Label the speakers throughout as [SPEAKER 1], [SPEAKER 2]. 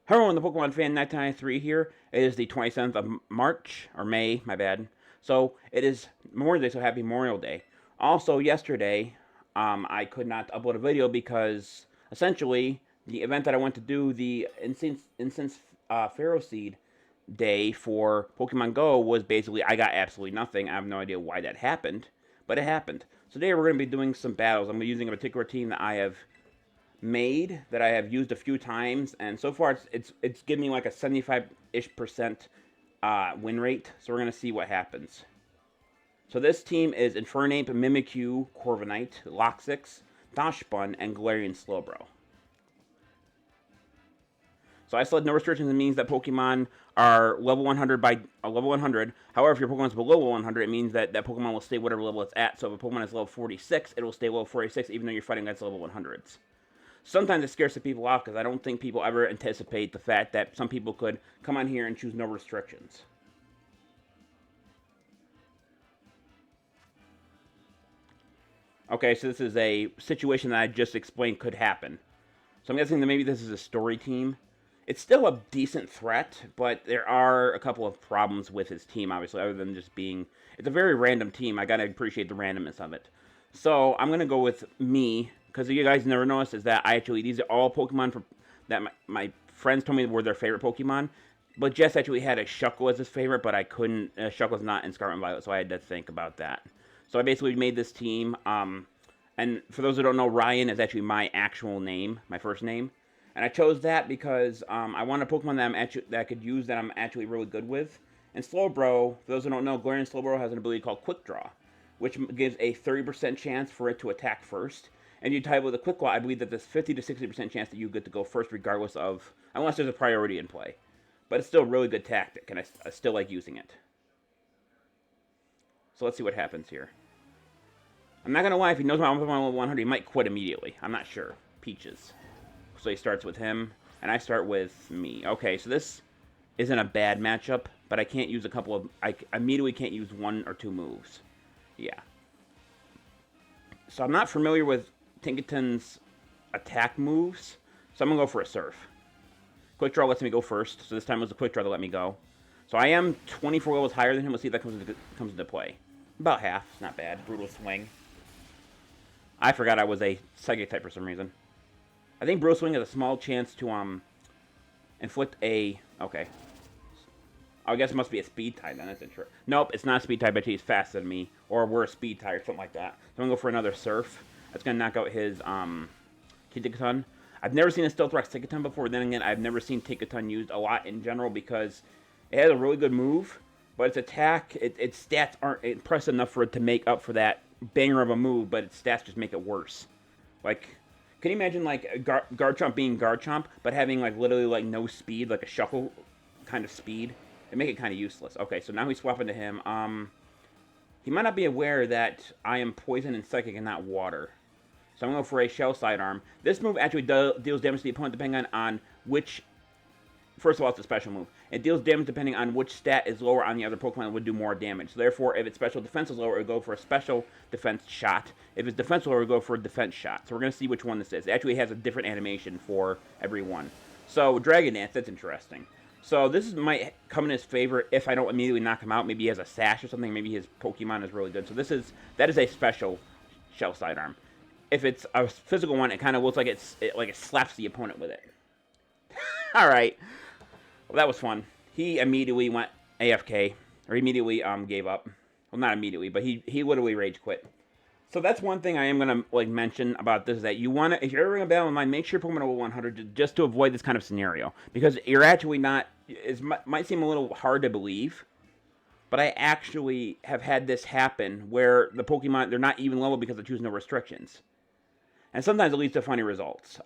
[SPEAKER 1] Hello, the Pokemon fan 1993 here. It is the 27th of March, or May, my bad. So it is Memorial Day, so happy Memorial Day. Also, yesterday, I could not upload a video because essentially the event that I went to do, the Instance Pharaoh Seed Day for Pokemon Go, was basically I got absolutely nothing. I have no idea why that happened, but it happened. So today we're going to be doing some battles. I'm using a particular team that I have made that I have used a few times, and so far it's giving me like a 75-ish% win rate. So we're gonna see what happens. So this team is Infernape, Mimikyu, Corviknight, Loxix, Dachsbun, and Galarian Slowbro. So I said no restrictions. It means that Pokemon are level 100 by level 100. However, if your Pokemon is below level 100, it means that that Pokemon will stay whatever level it's at. So if a Pokemon is level 46, it will stay level 46 even though you're fighting against level 100s. Sometimes it scares the people off because I don't think people ever anticipate the fact that some people could come on here and choose no restrictions. Okay, so this is a situation that I just explained could happen. So I'm guessing that maybe this is a story team. It's still a decent threat, but there are a couple of problems with his team, obviously, other than just being... It's a very random team. I gotta appreciate the randomness of it. So I'm gonna go with me, because you guys never noticed, is that these are all Pokemon that my friends told me were their favorite Pokemon. But Jess actually had a Shuckle as his favorite, but I couldn't. Shuckle's not in Scarlet and Violet, so I had to think about that. So I basically made this team. And for those who don't know, Ryan is actually my actual name, my first name. And I chose that because I want a Pokemon that I could use that I'm actually really good with. And Slowbro, for those who don't know, Galarian Slowbro has an ability called Quick Draw, which gives a 30% chance for it to attack first. And you tie it with a Quick Claw, I believe that there's 50 to 60% chance that you get to go first regardless of, unless there's a priority in play. But it's still a really good tactic, and I still like using it. So let's see what happens here. I'm not going to lie, if he knows my level 100, he might quit immediately. I'm not sure. Peaches. So he starts with him, and I start with me. Okay, so this isn't a bad matchup, but I can't use a couple of... I immediately can't use one or two moves. Yeah. So I'm not familiar with Tinkaton's attack moves, so I'm going to go for a Surf. Quick Draw lets me go first, so this time it was a Quick Draw that let me go. So I am 24 levels higher than him. Let's see if that comes into play. About half. It's not bad. Brutal Swing. I forgot I was a Psychic type for some reason. I think Brutal Swing has a small chance to inflict a... Okay. I guess it must be a Speed type then. That's interesting. Nope, it's not a Speed type. I bet he's faster than me. Or we're a Speed type or something like that. So I'm going to go for another Surf. That's going to knock out his Tinkaton. I've never seen a Stealth Rock Tinkaton before. Then again, I've never seen Tinkaton used a lot in general because it has a really good move. But its attack, its stats aren't impressive enough for it to make up for that banger of a move. But its stats just make it worse. Like... Can you imagine, like, Garchomp being Garchomp, but having, like, literally, like, no speed, like a Shuckle kind of speed? It'd make it kind of useless. Okay, so now he's swapping to him. He might not be aware that I am Poison and Psychic and not Water. So I'm going to go for a Shell Sidearm. This move actually deals damage to the opponent depending on which... First of all, it's a special move. It deals damage depending on which stat is lower on the other Pokemon and would do more damage. So therefore, if its special defense is lower, it would go for a special defense shot. If its defense is lower, it would go for a defense shot. So we're going to see which one this is. It actually has a different animation for every one. So Dragon Dance, that's interesting. So this might come in his favor if I don't immediately knock him out. Maybe he has a Sash or something. Maybe his Pokemon is really good. So that is a special Shell Sidearm. If it's a physical one, it kind of looks like it slaps the opponent with it. All right. Well, that was fun. He immediately went AFK, or immediately gave up. Well, not immediately, but he literally rage quit. So that's one thing I am gonna mention about this, is that you wanna, if you're ever in a battle online, make sure Pokemon level 100 just to avoid this kind of scenario, because you're actually not. It might seem a little hard to believe, but I actually have had this happen where the Pokemon, they're not even level because they choose no restrictions, and sometimes it leads to funny results.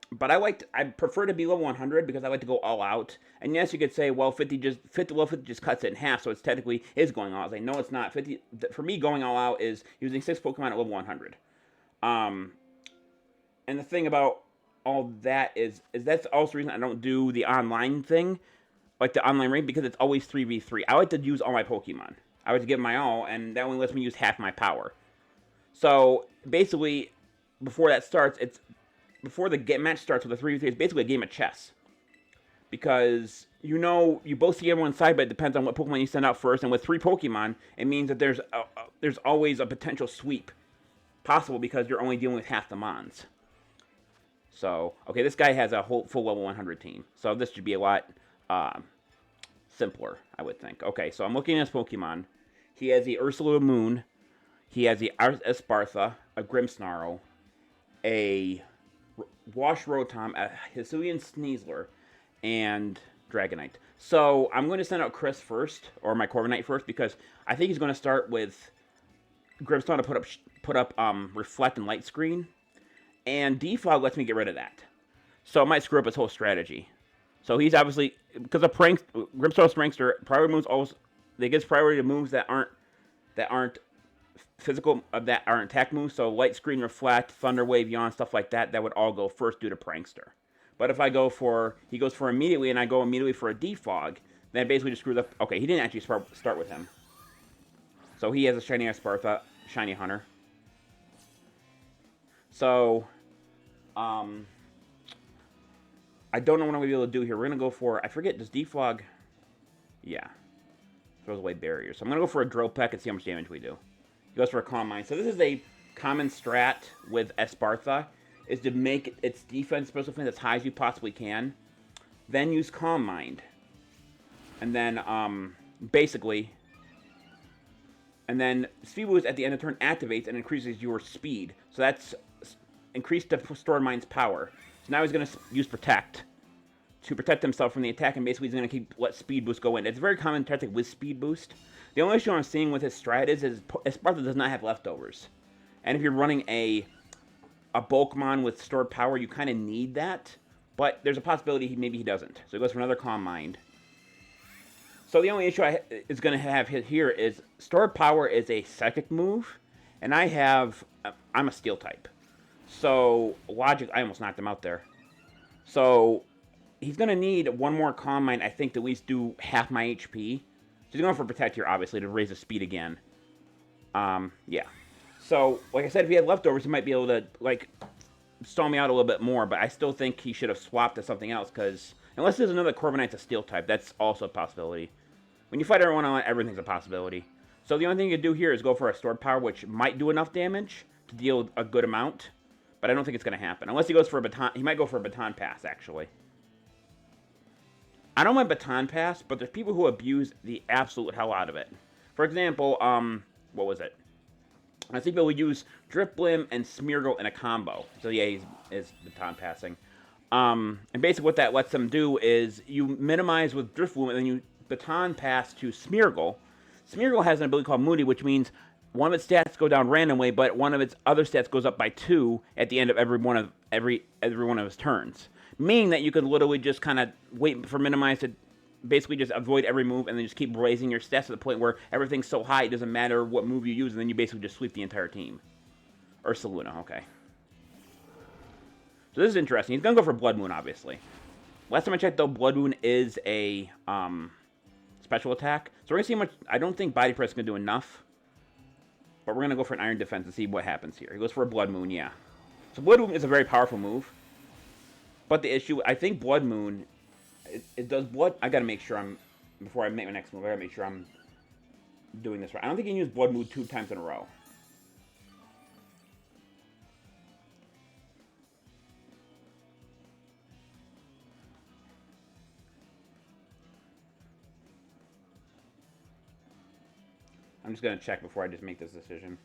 [SPEAKER 1] But I prefer to be level 100 because I like to go all out. And yes, you could say, well, level 50 just cuts it in half, so it's technically is going all out. I say, no, it's not. 50 for me, going all out is using 6 Pokemon at level 100. And the thing about all that is that's also the reason I don't do the online thing, like the online raid, because it's always 3v3. I like to use all my Pokemon. I like to give my all, and that only lets me use half my power. So basically, before that starts, before the match starts with a 3v3, it's basically a game of chess. because you both see everyone's side, but it depends on what Pokemon you send out first. And with 3 Pokemon, it means that there's always a potential sweep possible because you're only dealing with half the Mons. So, okay, this guy has a whole full level 100 team, so this should be a lot simpler, I would think. Okay, so I'm looking at his Pokemon. He has the Ursula Moon. He has the Espartha, a Grimmsnarl, a Wash Rotom, a Hisuian Sneasler, and Dragonite. So I'm going to send out Chris first, or my Corviknight first, because I think he's going to start with Grimmsnarl to put up Reflect and Light Screen, and Defog lets me get rid of that. So it might screw up his whole strategy. So he's obviously, because of Grimmsnarl's Prankster, priority moves always, they gives priority to moves that aren't physical, that aren't attack moves. So Light Screen, Reflect, Thunder Wave, Yawn, stuff like that, that would all go first due to Prankster. But if he goes for immediately, and I go immediately for a Defog, then it basically just screws up. Okay, he didn't actually start with him. So he has a Shiny Espartha, Shiny Hunter. So, I don't know what I'm going to be able to do here. We're going to go for, I forget, does Defog, yeah, throws away barriers. So I'm going to go for a Drill Peck and see how much damage we do. He goes for a Calm Mind. So this is a common strat with Espartha, is to make its defense, special defense, as high as you possibly can. Then use Calm Mind. And then, basically, and then Speed Boost at the end of turn activates and increases your speed. So that's increased the Stored Mind's power. So now he's going to use Protect to protect himself from the attack, and basically he's going to let Speed Boost go in. It's a very common tactic with Speed Boost. The only issue I'm seeing with his strat is Espartha does not have leftovers. And if you're running a Bulkmon with stored power, you kind of need that. But there's a possibility maybe he doesn't. So he goes for another Calm Mind. So the only issue is going to have here is stored power is a psychic move, and I'm a steel type. So logic, I almost knocked him out there. So he's going to need one more Calm Mind, I think, to at least do half my HP. So he's going for Protect here, obviously, to raise the speed again. Yeah. So, like I said, if he had leftovers, he might be able to, like, stall me out a little bit more, but I still think he should have swapped to something else, because unless there's another Corviknight's a steel type, that's also a possibility. When you fight everyone on, everything's a possibility. So the only thing you can do here is go for a stored power, which might do enough damage to deal a good amount, but I don't think it's going to happen. Unless he goes for a Baton, he might go for a Baton Pass, actually. I don't mind Baton Pass, but there's people who abuse the absolute hell out of it. For example, what was it? I think people use Drifblim and Smeargle in a combo. So yeah, he's Baton Passing. And basically what that lets them do is you minimize with Drifblim and then you Baton Pass to Smeargle. Smeargle has an ability called Moody, which means one of its stats go down randomly, but one of its other stats goes up by 2 at the end of every one of his turns. Meaning that you could literally just kind of wait for Minimize to basically just avoid every move and then just keep raising your stats to the point where everything's so high it doesn't matter what move you use, and then you basically just sweep the entire team. Ursaluna, okay. So this is interesting. He's going to go for Blood Moon, obviously. Last time I checked, though, Blood Moon is a special attack. So we're going to see how much. I don't think Body Press is going to do enough. But we're going to go for an Iron Defense and see what happens here. He goes for a Blood Moon, yeah. So Blood Moon is a very powerful move. But the issue, I think Blood Moon, it does Blood. I got to make sure before I make my next move, I got to make sure I'm doing this right. I don't think you can use Blood Moon 2 times in a row. I'm just going to check before I just make this decision.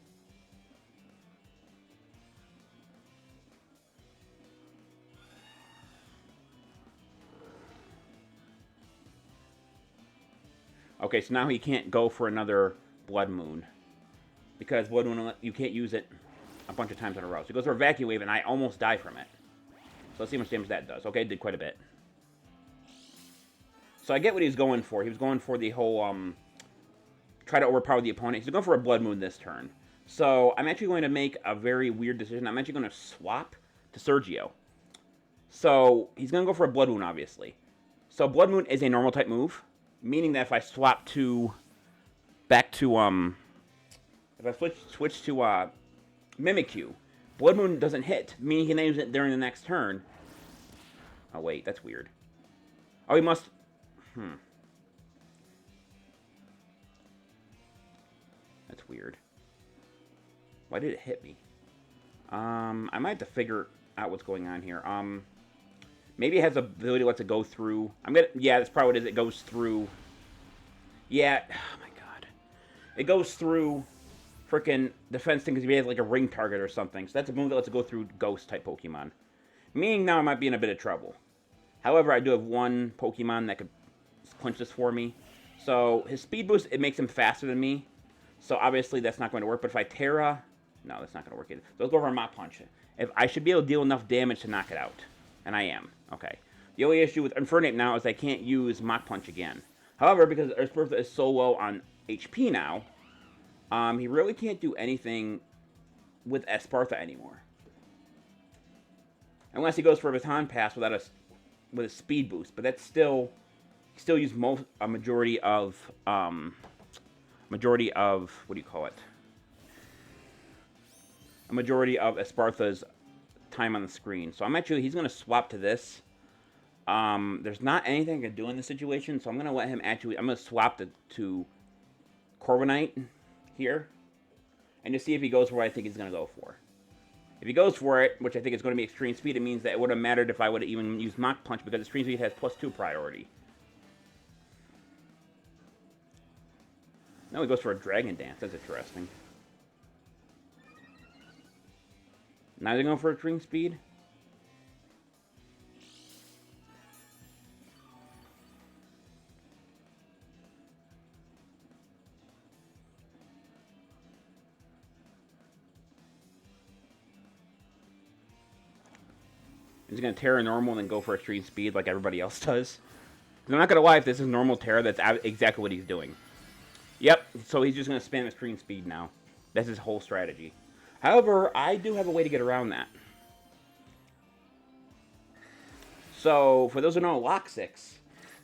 [SPEAKER 1] Okay, so now he can't go for another Blood Moon. Because Blood Moon, you can't use it a bunch of times in a row. So he goes for a Vacuum Wave, and I almost die from it. So let's see how much damage that does. Okay, it did quite a bit. So I get what he was going for. He was going for the whole, try to overpower the opponent. He's going for a Blood Moon this turn. So I'm actually going to make a very weird decision. I'm actually going to swap to Sergio. So he's going to go for a Blood Moon, obviously. So Blood Moon is a normal type move. Meaning that if I swap back to, if I switch to, Mimikyu, Blood Moon doesn't hit, meaning he can use it during the next turn. Oh, wait, that's weird. Oh, he must... Hmm. That's weird. Why did it hit me? I might have to figure out what's going on here. Maybe it has the ability to let it go through. Yeah, that's probably what it is. It goes through. Yeah, oh my god. It goes through freaking defense thing because he has like a ring target or something. So that's a move that lets it go through ghost type Pokemon. Meaning now I might be in a bit of trouble. However, I do have one Pokemon that could clinch this for me. So his speed boost, it makes him faster than me. So obviously that's not going to work. But if I Terra, no, that's not going to work either. So let's go for a Mach Punch. If I should be able to deal enough damage to knock it out. And I am. Okay. The only issue with Infernape now is I can't use Mach Punch again. However, because Earthbirth is so low on HP now, he really can't do anything with Esparta anymore. Unless he goes for a Baton Pass with a speed boost. But that's still... He still use a majority of... what do you call it? A majority of Esparta's time on the screen. So he's going to swap to this. There's not anything I can do in this situation, so I'm going to let him I'm going to swap to Corviknight here. And just see if he goes for what I think he's going to go for. If he goes for it, which I think is going to be Extreme Speed, it means that it would have mattered if I would have even used Mach Punch, because Extreme Speed has +2 priority. No, he goes for a Dragon Dance. That's interesting. Now they're going for Extreme Speed? He's going to Terra normal and then go for Extreme Speed like everybody else does. I'm not going to lie, if this is normal Terra, that's exactly what he's doing. Yep, so he's just going to spam Extreme Speed now. That's his whole strategy. However, I do have a way to get around that. So, for those who know, Loxix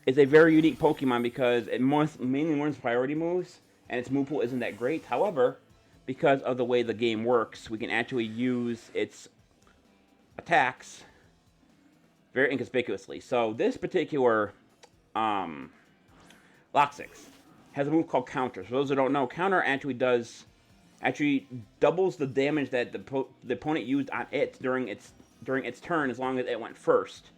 [SPEAKER 1] is a very unique Pokemon because it mainly learns priority moves, and its move pool isn't that great. However, because of the way the game works, we can actually use its attacks very inconspicuously. So, this particular Loxix has a move called Counter. For those who don't know, Counter actually doubles the damage that the opponent used on it during its turn, as long as it went first.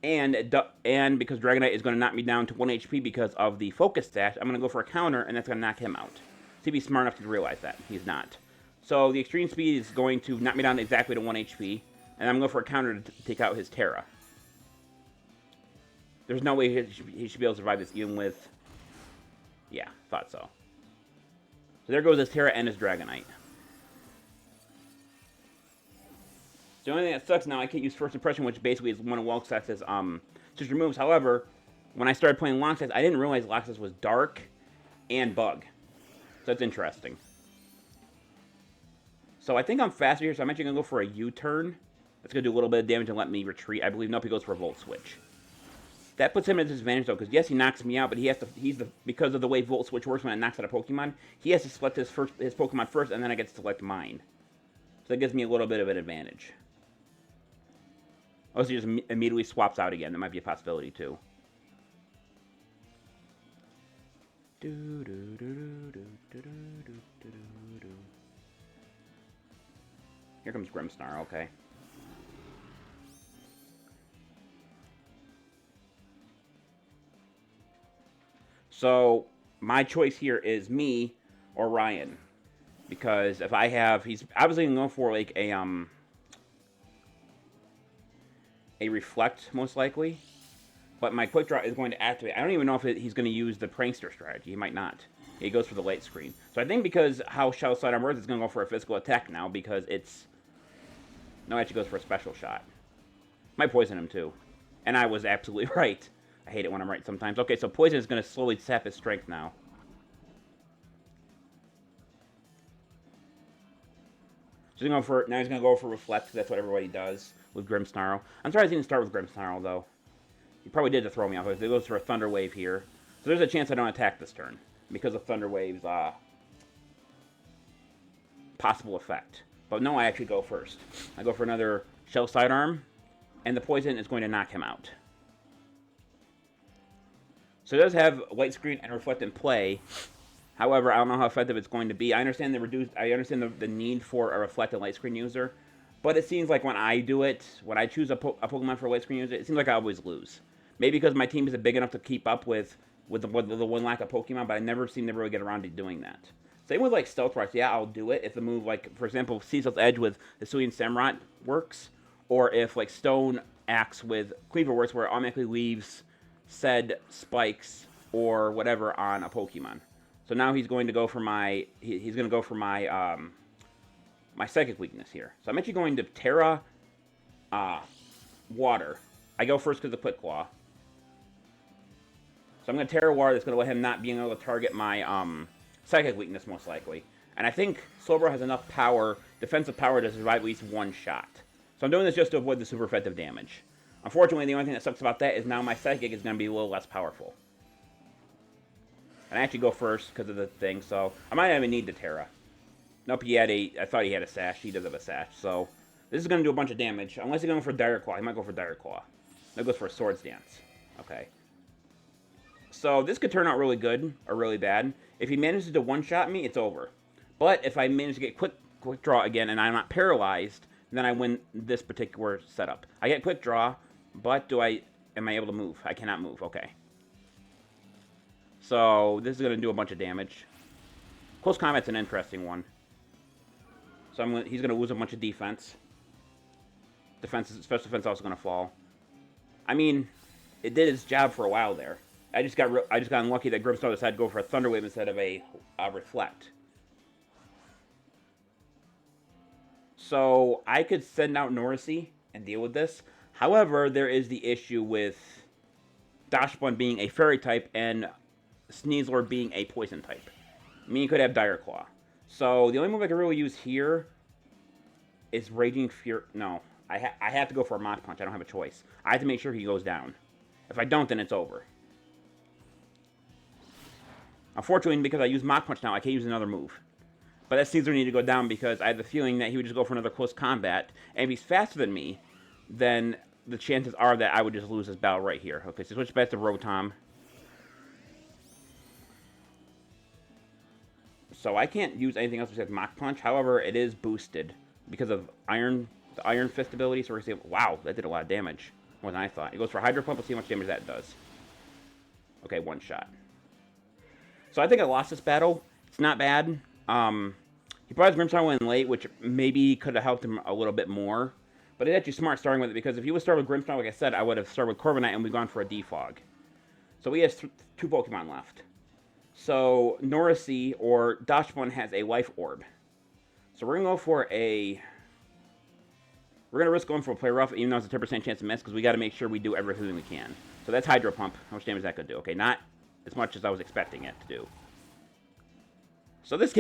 [SPEAKER 1] And because Dragonite is going to knock me down to 1 HP because of the focus stat, I'm going to go for a counter, and that's going to knock him out. So he's smart enough to realize that. He's not. So the Extreme Speed is going to knock me down exactly to 1 HP, and I'm going to go for a counter to take out his Terra. There's no way he should be able to survive this even with... Yeah, thought so. So there goes his Terra and his Dragonite. The only thing that sucks now, I can't use First Impression, which basically is one of Loxix's sister moves. However, when I started playing Loxix, I didn't realize Loxix was Dark and Bug. So that's interesting. So I think I'm faster here, so I'm actually going to go for a U-turn. That's going to do a little bit of damage and let me retreat. I believe, nope, he goes for a Volt Switch. That puts him at a disadvantage, though, because yes, he knocks me out, but because of the way Volt Switch works when it knocks out a Pokemon, he has to select his Pokemon first, and then I get to select mine. So that gives me a little bit of an advantage. Also, he just immediately swaps out again. That might be a possibility, too. Here comes Grimmsnarl, okay. So, my choice here is me or Ryan. Because if I have... He's obviously going to go for, like, a Reflect, most likely. But my Quick Draw is going to activate. I don't even know if he's going to use the Prankster strategy. He might not. He goes for the Light Screen. So I think because how Shell Sidearm works, it's going to go for a physical attack now because it's... No, it actually goes for a special shot. Might poison him, too. And I was absolutely right. I hate it when I'm right sometimes. Okay, so Poison is going to slowly sap his strength now. So now he's going to go for Reflect, because that's what everybody does with Grimmsnarl. I'm surprised he didn't start with Grimmsnarl, though. He probably did to throw me off. He goes for a Thunder Wave here. So there's a chance I don't attack this turn, because of Thunder Wave's possible effect. But no, I actually go first. I go for another Shell Sidearm, and the Poison is going to knock him out. So it does have Light Screen and Reflect in play. However, I don't know how effective it's going to be. I understand the need for a Reflect and Light Screen user, but it seems like when I do it, when I choose a Pokemon for a Light Screen user, it seems like I always lose. Maybe because my team isn't big enough to keep up with the one lack of Pokemon, but I never seem to really get around to doing that. Same with like Stealth Rocks. Yeah, I'll do it if the move, like for example, Seasel's Edge with Hisuian Samurott works, or if like Stone Axe with Cleaver works, where it automatically leaves said spikes or whatever on a Pokemon. So now he's going to go for my he's going to go for my my Psychic weakness here. So I'm actually going to Terra Water. I go first because of Quick Claw. So I'm going to Terra Water. That's going to let him not being able to target my Psychic weakness most likely. And I think Slowbro has enough power, defensive power, to survive at least one shot. So I'm doing this just to avoid the super effective damage. Unfortunately, the only thing that sucks about that is now my Psychic is going to be a little less powerful. And I actually go first because of the thing, so I might not even need the Terra. Nope, I thought he had a Sash. He does have a Sash, so this is going to do a bunch of damage. Unless he's going for Dire Claw, he might go for Dire Claw. That goes for a Swords Dance. Okay. So this could turn out really good or really bad. If he manages to one-shot me, it's over. But if I manage to get quick draw again and I'm not paralyzed, then I win this particular setup. I get quick draw, but am I able to move? I cannot move. Okay. So this is going to do a bunch of damage. Close combat's an interesting one. So he's going to lose a bunch of defense. Special defense also going to fall. I mean, it did its job for a while there. I just got unlucky that Grimmsnarl decided to go for a Thunder Wave instead of a Reflect. So I could send out Norrisy and deal with this. However, there is the issue with Dachshund being a Fairy type and Sneasler being a Poison type. I mean, you could have Dire Claw. So the only move I can really use here is Raging Fury. No, I have to go for a Mach Punch. I don't have a choice. I have to make sure he goes down. If I don't, then it's over. Unfortunately, because I use Mach Punch now, I can't use another move. But that Caesar needed to go down because I had the feeling that he would just go for another close combat. And if he's faster than me, then the chances are that I would just lose this battle right here. Okay, so switch back to Rotom. So I can't use anything else besides Mach Punch. However, it is boosted because of the Iron Fist ability. So we're going to say, wow, that did a lot of damage. More than I thought. It goes for Hydro Pump. Let's see how much damage that does. Okay, one shot. So I think I lost this battle. It's not bad. He brought his Grimmsnarl in late, which maybe could have helped him a little bit more. But it's actually smart starting with it, because if he would start with Grimmsnarl, like I said, I would have started with Corviknight and we've gone for a Defog. So he has two Pokemon left. So Norrisy or Dachshund has a Life Orb. So we're going to go for a... We're going to risk going for a Play Rough, even though it's a 10% chance to miss, because we got to make sure we do everything we can. So that's Hydro Pump. How much damage is that going to do? Okay, not as much as I was expecting it to do. So this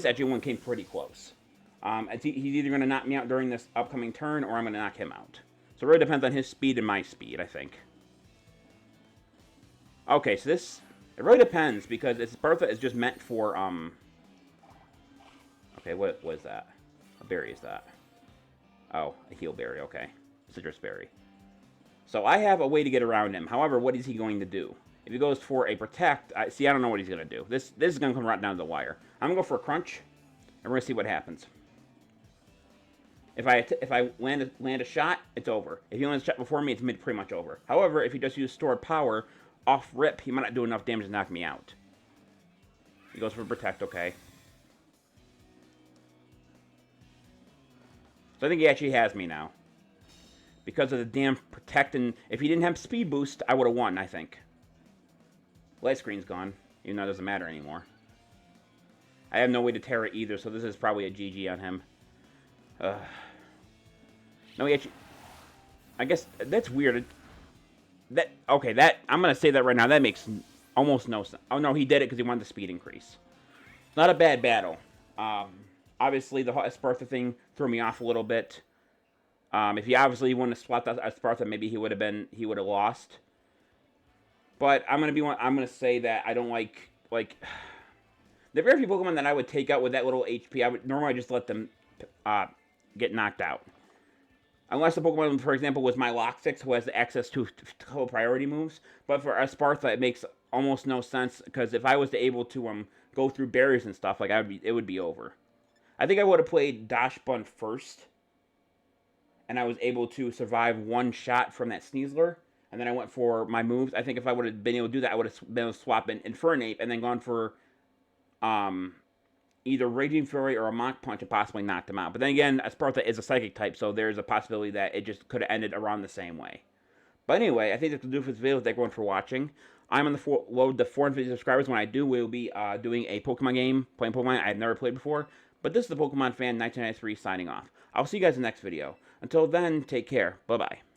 [SPEAKER 1] actually one came pretty close. He's either going to knock me out during this upcoming turn, or I'm going to knock him out. So it really depends on his speed and my speed, I think. Okay, so it really depends, because this Bertha is just meant for, okay, what is that? What berry is that? Oh, a Heal Berry, okay. Citrus Berry. So I have a way to get around him. However, what is he going to do? If he goes for a Protect, I don't know what he's going to do. This is going to come right down to the wire. I'm going to go for a Crunch, and we're going to see what happens. If I land a shot, it's over. If he lands a shot before me, it's pretty much over. However, if he just uses Stored Power, off rip, he might not do enough damage to knock me out. He goes for Protect, okay. So I think he actually has me now. Because of the damn Protect, and if he didn't have Speed Boost, I would have won, I think. Light Screen's gone, even though it doesn't matter anymore. I have no way to Terra either, so this is probably a GG on him. No, he actually... I guess that's weird. I'm going to say that right now. That makes almost no sense. Oh, no, he did it because he wanted the speed increase. Not a bad battle. Obviously, the Esparta thing threw me off a little bit. If he obviously wanted to swap that Esparta, maybe he would have lost. But I'm gonna say that I don't like the very few Pokemon that I would take out with that little HP. I would normally just let them get knocked out, unless the Pokemon, for example, was my Loxix, who has access to priority moves. But for Esparta, it makes almost no sense, because if I was to able to go through barriers and stuff, like it would be over. I think I would have played Dash Bun first, and I was able to survive one shot from that Sneasler, and then I went for my moves. I think if I would have been able to do that, I would have been able to swap in Infernape and then gone for either Raging Fury or a Mach Punch and possibly knocked him out. But then again, Sparta is a Psychic type, so there's a possibility that it just could have ended around the same way. But anyway, I think that's going to do for this video. Thank everyone for watching. I'm on the 450 subscribers. When I do, we'll be doing a Pokemon game, playing Pokemon I've never played before. But this is the Pokemon Fan 1993 signing off. I'll see you guys in the next video. Until then, take care. Bye-bye.